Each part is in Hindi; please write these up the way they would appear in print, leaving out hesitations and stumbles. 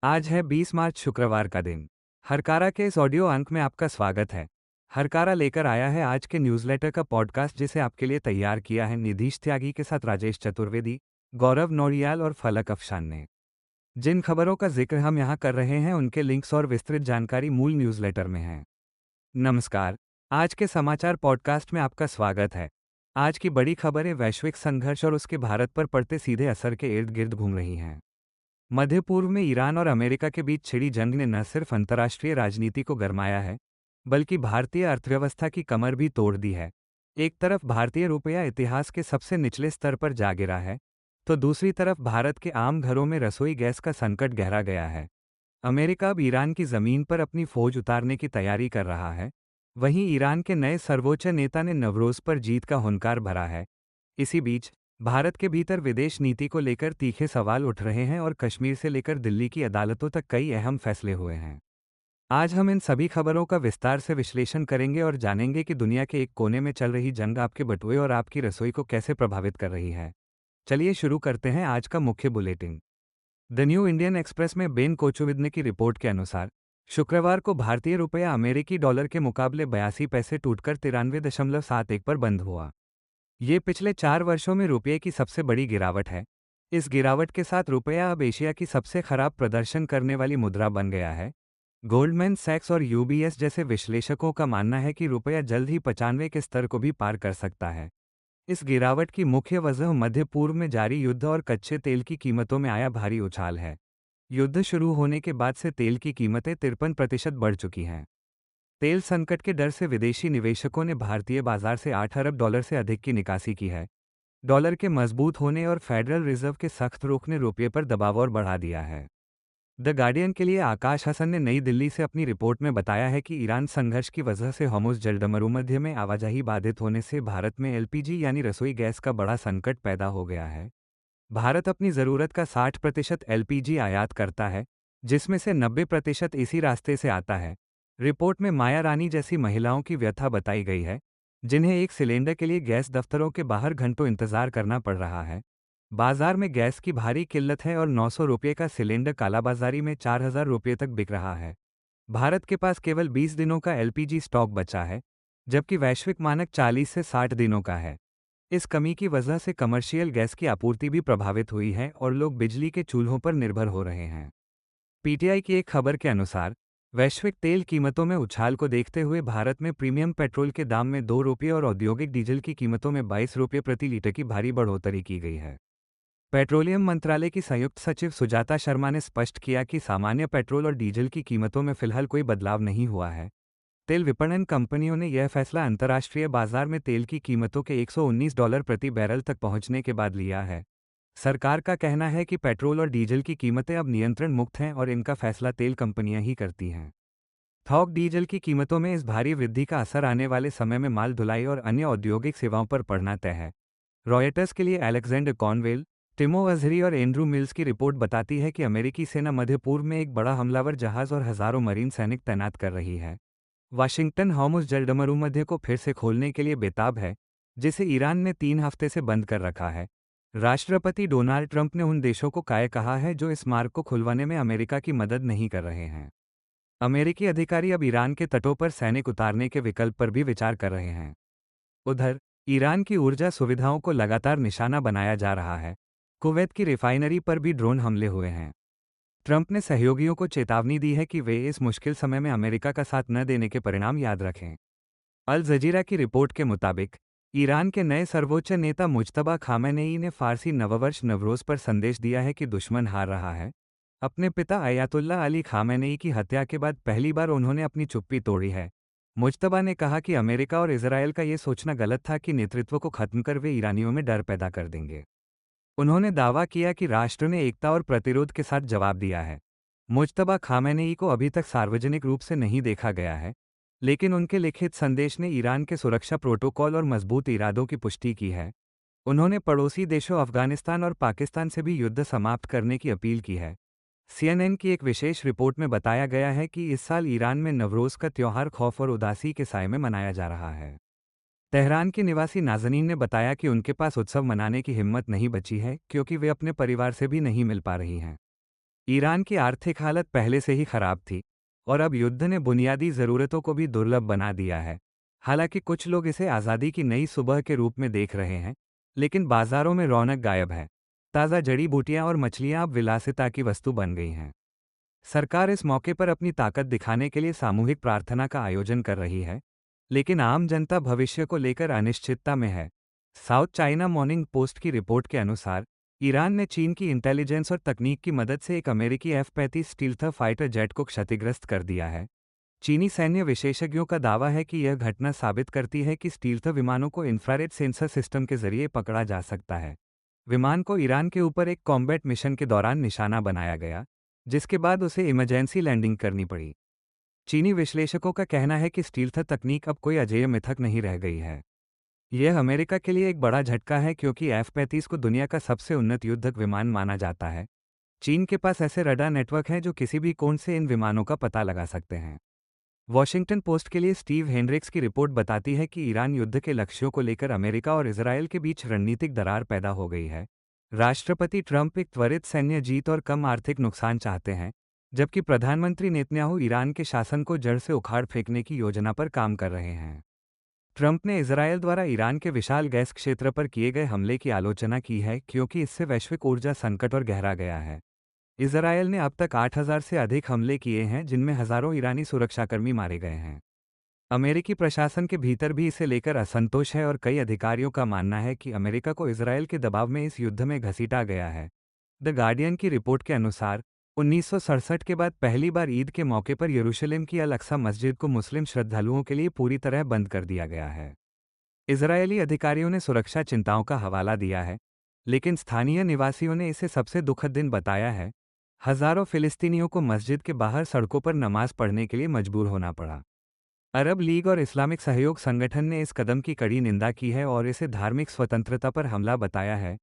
आज है 20 मार्च शुक्रवार का दिन। हरकारा के इस ऑडियो अंक में आपका स्वागत है। हरकारा लेकर आया है आज के न्यूज़लेटर का पॉडकास्ट जिसे आपके लिए तैयार किया है निधीश त्यागी के साथ राजेश चतुर्वेदी, गौरव नौरियाल और फलक अफशान ने। जिन खबरों का जिक्र हम यहाँ कर रहे हैं उनके लिंक्स और विस्तृत जानकारी मूल न्यूज़लेटर में है। नमस्कार। आज के समाचार पॉडकास्ट में आपका स्वागत है। आज की बड़ी खबरें वैश्विक संघर्ष और उसके भारत पर पड़ते सीधे असर के इर्द गिर्द घूम रही हैं। मध्य पूर्व में ईरान और अमेरिका के बीच छिड़ी जंग ने न सिर्फ अंतर्राष्ट्रीय राजनीति को गरमाया है, बल्कि भारतीय अर्थव्यवस्था की कमर भी तोड़ दी है। एक तरफ भारतीय रुपया इतिहास के सबसे निचले स्तर पर जा गिरा है, तो दूसरी तरफ भारत के आम घरों में रसोई गैस का संकट गहरा गया है। अमेरिका अब ईरान की जमीन पर अपनी फौज उतारने की तैयारी कर रहा है। वहीं ईरान के नए सर्वोच्च नेता ने नवरोज पर जीत का हुंकार भरा है। इसी बीच भारत के भीतर विदेश नीति को लेकर तीखे सवाल उठ रहे हैं और कश्मीर से लेकर दिल्ली की अदालतों तक कई अहम फैसले हुए हैं। आज हम इन सभी खबरों का विस्तार से विश्लेषण करेंगे और जानेंगे कि दुनिया के एक कोने में चल रही जंग आपके बटुए और आपकी रसोई को कैसे प्रभावित कर रही है। चलिए शुरू करते हैं आज का मुख्य bulletin. The new Indian express में बेन कोचुविद्ने की रिपोर्ट के अनुसार शुक्रवार को भारतीय रुपया अमेरिकी डॉलर के मुकाबले 82 पैसे टूटकर 93.71 पर बंद हुआ। ये पिछले 4 वर्षों में रुपये की सबसे बड़ी गिरावट है। इस गिरावट के साथ रुपया अब एशिया की सबसे खराब प्रदर्शन करने वाली मुद्रा बन गया है। गोल्डमैन सैक्स और यूबीएस जैसे विश्लेषकों का मानना है कि रुपया जल्द ही 95 के स्तर को भी पार कर सकता है। इस गिरावट की मुख्य वजह मध्य पूर्व में जारी युद्ध और कच्चे तेल की कीमतों में आया भारी उछाल है। युद्ध शुरू होने के बाद से तेल की कीमतें 53% बढ़ चुकी हैं। तेल संकट के डर से विदेशी निवेशकों ने भारतीय बाजार से 8 अरब डॉलर से अधिक की निकासी की है। डॉलर के मजबूत होने और फेडरल रिजर्व के सख्त रुख ने रुपये पर दबाव और बढ़ा दिया है। द गार्डियन के लिए आकाश हसन ने नई दिल्ली से अपनी रिपोर्ट में बताया है कि ईरान संघर्ष की वजह से हॉर्मुज़ जलमरूमध्य में आवाजाही बाधित होने से भारत में एलपीजी यानी रसोई गैस का बड़ा संकट पैदा हो गया है। भारत अपनी ज़रूरत का 60% एलपीजी आयात करता है, जिसमें से 90% इसी रास्ते से आता है। रिपोर्ट में माया रानी जैसी महिलाओं की व्यथा बताई गई है, जिन्हें एक सिलेंडर के लिए गैस दफ्तरों के बाहर घंटों इंतजार करना पड़ रहा है। बाजार में गैस की भारी किल्लत है और 900 रुपये का सिलेंडर कालाबाजारी में 4000 रुपये तक बिक रहा है। भारत के पास केवल 20 दिनों का एलपीजी स्टॉक बचा है, जबकि वैश्विक मानक 40 से 60 दिनों का है। इस कमी की वजह से कमर्शियल गैस की आपूर्ति भी प्रभावित हुई है और लोग बिजली के चूल्हों पर निर्भर हो रहे हैं। पीटीआई की एक खबर के अनुसार वैश्विक तेल कीमतों में उछाल को देखते हुए भारत में प्रीमियम पेट्रोल के दाम में 2 रुपये और औद्योगिक डीजल की कीमतों में 22 रुपये प्रति लीटर की भारी बढ़ोतरी की गई है। पेट्रोलियम मंत्रालय की संयुक्त सचिव सुजाता शर्मा ने स्पष्ट किया कि सामान्य पेट्रोल और डीजल की कीमतों में फिलहाल कोई बदलाव नहीं हुआ है। तेल विपणन कंपनियों ने यह फैसला अंतर्राष्ट्रीय बाजार में तेल की कीमतों के $119 प्रति बैरल तक पहुंचने के बाद लिया है। सरकार का कहना है कि पेट्रोल और डीजल की कीमतें अब नियंत्रण मुक्त हैं और इनका फैसला तेल कंपनियां ही करती हैं। थोक डीजल की कीमतों में इस भारी वृद्धि का असर आने वाले समय में माल ढुलाई और अन्य औद्योगिक सेवाओं पर पड़ना तय है। रॉयटर्स के लिए अलेक्जेंडर कॉनवेल, टिमो अजहरी और एंड्रू मिल्स की रिपोर्ट बताती है कि अमेरिकी सेना मध्य पूर्व में एक बड़ा हमलावर जहाज और हजारों मरीन सैनिक तैनात कर रही है। वाशिंगटन हॉर्मुज़ जलमरूमध्य को फिर से खोलने के लिए बेताब है, जिसे ईरान ने 3 हफ्ते से बंद कर रखा है। राष्ट्रपति डोनाल्ड ट्रंप ने उन देशों को कहा है जो इस मार्ग को खुलवाने में अमेरिका की मदद नहीं कर रहे हैं। अमेरिकी अधिकारी अब ईरान के तटों पर सैनिक उतारने के विकल्प पर भी विचार कर रहे हैं। उधर ईरान की ऊर्जा सुविधाओं को लगातार निशाना बनाया जा रहा है। कुवैत की रिफाइनरी पर भी ड्रोन हमले हुए हैं। ट्रंप ने सहयोगियों को चेतावनी दी है कि वे इस मुश्किल समय में अमेरिका का साथ न देने के परिणाम याद रखें। अल जजीरा की रिपोर्ट के मुताबिक ईरान के नए सर्वोच्च नेता मुज्तबा खामेनेई ने फारसी नववर्ष नवरोज पर संदेश दिया है कि दुश्मन हार रहा है। अपने पिता अयातुल्ला अली खामेनेई की हत्या के बाद पहली बार उन्होंने अपनी चुप्पी तोड़ी है। मुज्तबा ने कहा कि अमेरिका और इजरायल का ये सोचना गलत था कि नेतृत्व को खत्म कर वे ईरानियों में डर पैदा कर देंगे। उन्होंने दावा किया कि राष्ट्र ने एकता और प्रतिरोध के साथ जवाब दिया है। मुज्तबा खामेनेई को अभी तक सार्वजनिक रूप से नहीं देखा गया है, लेकिन उनके लिखित संदेश ने ईरान के सुरक्षा प्रोटोकॉल और मजबूत इरादों की पुष्टि की है। उन्होंने पड़ोसी देशों अफगानिस्तान और पाकिस्तान से भी युद्ध समाप्त करने की अपील की है। सीएनएन की एक विशेष रिपोर्ट में बताया गया है कि इस साल ईरान में नवरोज का त्योहार खौफ और उदासी के साए में मनाया जा रहा है। तेहरान की निवासी नाज़नीन ने बताया कि उनके पास उत्सव मनाने की हिम्मत नहीं बची है क्योंकि वे अपने परिवार से भी नहीं मिल पा रही हैं। ईरान की आर्थिक हालत पहले से ही खराब थी और अब युद्ध ने बुनियादी ज़रूरतों को भी दुर्लभ बना दिया है। हालांकि कुछ लोग इसे आज़ादी की नई सुबह के रूप में देख रहे हैं, लेकिन बाजारों में रौनक गायब है। ताज़ा जड़ी बूटियां और मछलियां अब विलासिता की वस्तु बन गई हैं। सरकार इस मौके पर अपनी ताकत दिखाने के लिए सामूहिक प्रार्थना का आयोजन कर रही है, लेकिन आम जनता भविष्य को लेकर अनिश्चितता में है। साउथ चाइना मॉर्निंग पोस्ट की रिपोर्ट के अनुसार ईरान ने चीन की इंटेलिजेंस और तकनीक की मदद से एक अमेरिकी F-35 स्टील्थ फाइटर जेट को क्षतिग्रस्त कर दिया है। चीनी सैन्य विशेषज्ञों का दावा है कि यह घटना साबित करती है कि स्टील्थ विमानों को इंफ्रारेड सेंसर सिस्टम के जरिए पकड़ा जा सकता है। विमान को ईरान के ऊपर एक कॉम्बैट मिशन के दौरान निशाना बनाया गया, जिसके बाद उसे इमरजेंसी लैंडिंग करनी पड़ी। चीनी विश्लेषकों का कहना है कि स्टील्थ तकनीक अब कोई अजेय मिथक नहीं रह गई है। यह अमेरिका के लिए एक बड़ा झटका है क्योंकि F-35 को दुनिया का सबसे उन्नत युद्धक विमान माना जाता है। चीन के पास ऐसे रडार नेटवर्क हैं जो किसी भी कोण से इन विमानों का पता लगा सकते हैं। वॉशिंगटन पोस्ट के लिए स्टीव हेनरिक्स की रिपोर्ट बताती है कि ईरान युद्ध के लक्ष्यों को लेकर अमेरिका और इजरायल के बीच रणनीतिक दरार पैदा हो गई है। राष्ट्रपति ट्रंप एक त्वरित सैन्य जीत और कम आर्थिक नुकसान चाहते हैं, जबकि प्रधानमंत्री नेतन्याहू ईरान के शासन को जड़ से उखाड़ फेंकने की योजना पर काम कर रहे हैं। ट्रंप ने इजरायल द्वारा ईरान के विशाल गैस क्षेत्र पर किए गए हमले की आलोचना की है क्योंकि इससे वैश्विक ऊर्जा संकट और गहरा गया है। इजरायल ने अब तक 8,000 से अधिक हमले किए हैं, जिनमें हजारों ईरानी सुरक्षाकर्मी मारे गए हैं। अमेरिकी प्रशासन के भीतर भी इसे लेकर असंतोष है और कई अधिकारियों का मानना है कि अमेरिका को इजरायल के दबाव में इस युद्ध में घसीटा गया है। द गार्डियन की रिपोर्ट के अनुसार 1967 के बाद पहली बार ईद के मौके पर यरूशलेम की अल अक्सा मस्जिद को मुस्लिम श्रद्धालुओं के लिए पूरी तरह बंद कर दिया गया है। इजरायली अधिकारियों ने सुरक्षा चिंताओं का हवाला दिया है, लेकिन स्थानीय निवासियों ने इसे सबसे दुखद दिन बताया है। हजारों फिलिस्तीनियों को मस्जिद के बाहर सड़कों पर नमाज पढ़ने के लिए मजबूर होना पड़ा। अरब लीग और इस्लामिक सहयोग संगठन ने इस कदम की कड़ी निंदा की है और इसे धार्मिक स्वतंत्रता पर हमला बताया है।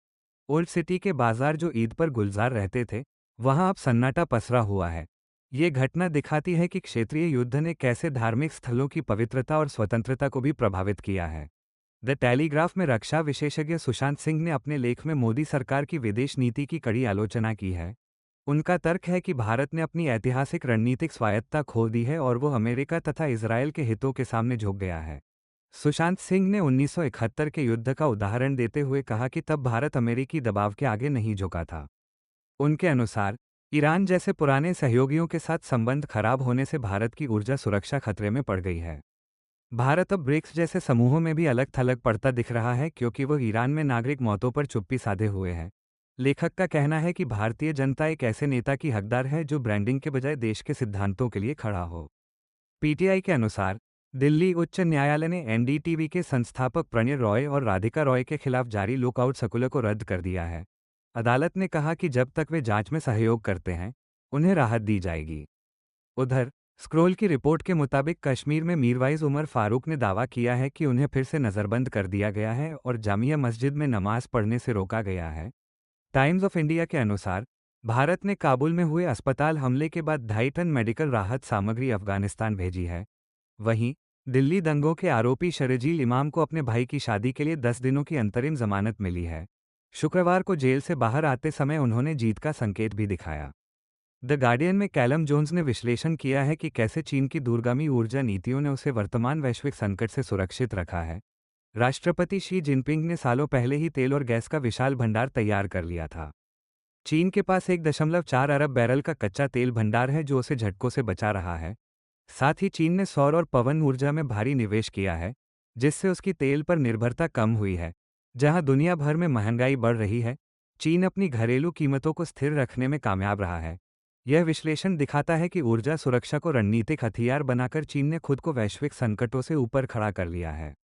ओल्ड सिटी के बाजार जो ईद पर गुलजार रहते थे, वहां अब सन्नाटा पसरा हुआ है। ये घटना दिखाती है कि क्षेत्रीय युद्ध ने कैसे धार्मिक स्थलों की पवित्रता और स्वतंत्रता को भी प्रभावित किया है। द टेलीग्राफ में रक्षा विशेषज्ञ सुशांत सिंह ने अपने लेख में मोदी सरकार की विदेश नीति की कड़ी आलोचना की है। उनका तर्क है कि भारत ने अपनी ऐतिहासिक रणनीतिक स्वायत्तता खो दी है और वो अमेरिका तथा इजरायल के हितों के सामने झुक गया है। सुशांत सिंह ने 1971 के युद्ध का उदाहरण देते हुए कहा कि तब भारत अमेरिकी दबाव के आगे नहीं झुका था। उनके अनुसार ईरान जैसे पुराने सहयोगियों के साथ संबंध खराब होने से भारत की ऊर्जा सुरक्षा खतरे में पड़ गई है। भारत अब ब्रिक्स जैसे समूहों में भी अलग थलग पड़ता दिख रहा है क्योंकि वह ईरान में नागरिक मौतों पर चुप्पी साधे हुए है। लेखक का कहना है कि भारतीय जनता एक ऐसे नेता की हकदार है जो ब्रांडिंग के बजाय देश के सिद्धांतों के लिए खड़ा हो। पीटीआई के अनुसार दिल्ली उच्च न्यायालय ने एनडीटीवी के संस्थापक प्रणय रॉय और राधिका रॉय के खिलाफ जारी लुकआउट सर्कुलर को रद्द कर दिया है। अदालत ने कहा कि जब तक वे जांच में सहयोग करते हैं, उन्हें राहत दी जाएगी। उधर स्क्रोल की रिपोर्ट के मुताबिक कश्मीर में मीरवाइज उमर फारूक ने दावा किया है कि उन्हें फिर से नज़रबंद कर दिया गया है और जामिया मस्जिद में नमाज पढ़ने से रोका गया है। टाइम्स ऑफ इंडिया के अनुसार भारत ने काबुल में हुए अस्पताल हमले के बाद 2.5 टन मेडिकल राहत सामग्री अफगानिस्तान भेजी है। वहीं दिल्ली दंगों के आरोपी शरजील इमाम को अपने भाई की शादी के लिए 10 दिनों की अंतरिम जमानत मिली है। शुक्रवार को जेल से बाहर आते समय उन्होंने जीत का संकेत भी दिखाया। द गार्डियन में कैलम जोन्स ने विश्लेषण किया है कि कैसे चीन की दूरगामी ऊर्जा नीतियों ने उसे वर्तमान वैश्विक संकट से सुरक्षित रखा है। राष्ट्रपति शी जिनपिंग ने सालों पहले ही तेल और गैस का विशाल भंडार तैयार कर लिया था। चीन के पास 1.4 अरब बैरल का कच्चा तेल भंडार है जो उसे झटकों से बचा रहा है। साथ ही चीन ने सौर और पवन ऊर्जा में भारी निवेश किया है, जिससे उसकी तेल पर निर्भरता कम हुई है। जहां दुनिया भर में महंगाई बढ़ रही है, चीन अपनी घरेलू कीमतों को स्थिर रखने में कामयाब रहा है। यह विश्लेषण दिखाता है कि ऊर्जा सुरक्षा को रणनीतिक हथियार बनाकर चीन ने खुद को वैश्विक संकटों से ऊपर खड़ा कर लिया है।